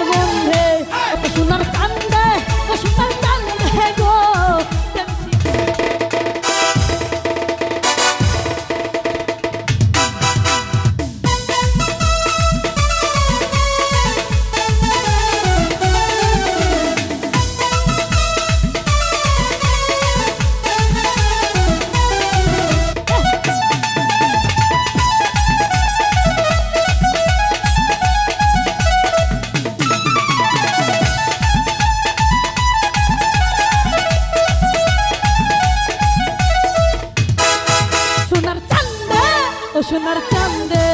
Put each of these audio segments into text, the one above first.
বন্ধে ও সোনার চান্দে ও সোনার চান্দে গো ও সোনার চান্দে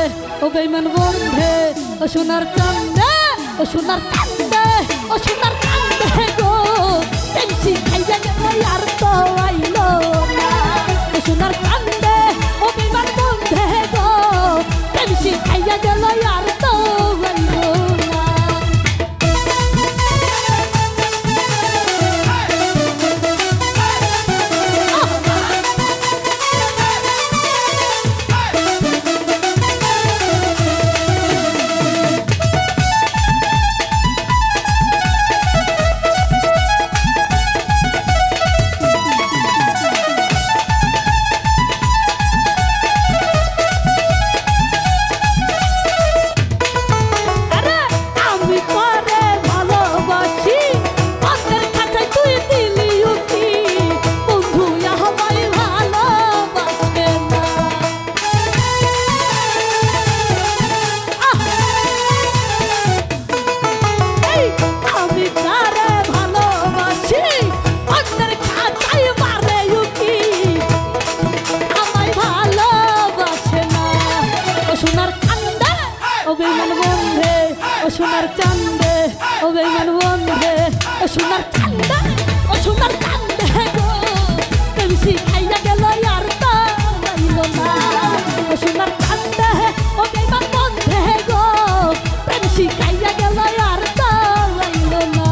ও বেঈমান বন্ধে ও সোনার চান্দে ও সোনার চান্দে ও সোনার চান্দে গো টেনসি খাইয়া গেল আর তো আইলো না ও সোনার চান্দে ও বেঈমান বন্ধে গো টেনসি খাইয়া গেল আর তো আইলো না ও সোনার চান্দে ও বেঈমান বন্ধে ও সোনার চান্দে ও সোনার চান্দে গো টেনসি খাইয়া গেল আর তো আইলো না ও সোনার চান্দে ও বেঈমান বন্ধে গো টেনসি খাইয়া গেল আর তো আইলো না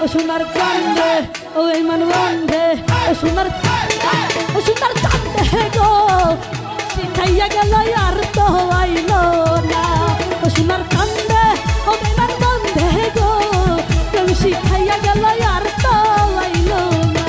ও সোনার চান্দে ও বেঈমান বন্ধে ও সোনার চান্দে ও সোনার চান্দে গো শিখাইয়া গেল আর তো আইলো না ও সোনার চান্দে ও বেঈমান বন্ধে গো শিখাইয়া গেল আর তো আইলো না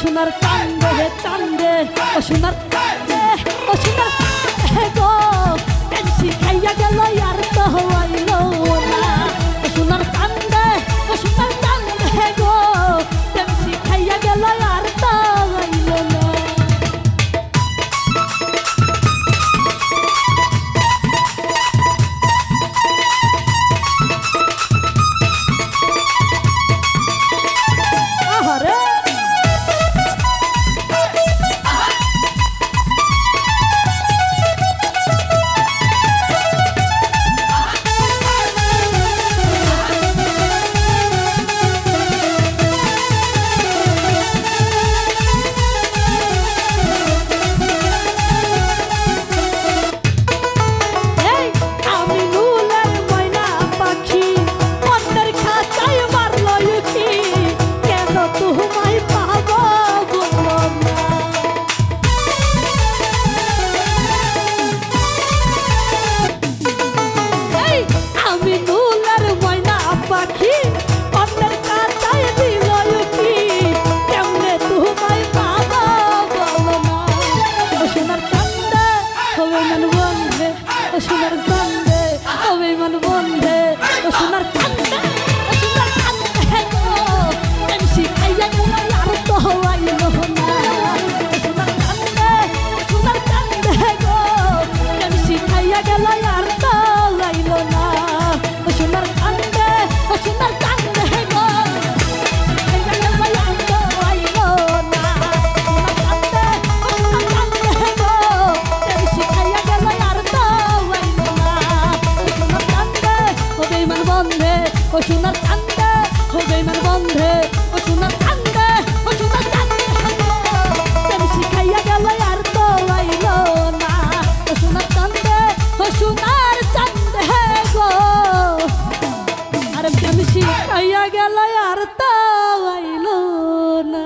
সোনার চান্দে হে চান্দে ও সোনার চান্দে ও সোনার চান্দে গো টেনসি খাইয়া গেল আর তো আইলো না ও সোনার চান্দে ও সোনার চান্দে গো টেনসি খাইয়া গেল আর তো আইলো না সোনার চান্দে ও বেইমান বন্ধে ও সোনার চান্দে ও সোনার চান্দে প্রেম শিখাইয়া গেল আর তো আইলো না ও সোনার চান্দে ও সোনার চান্দে গো আর প্রেম শিখাইয়া গেল আর তো আইলো না।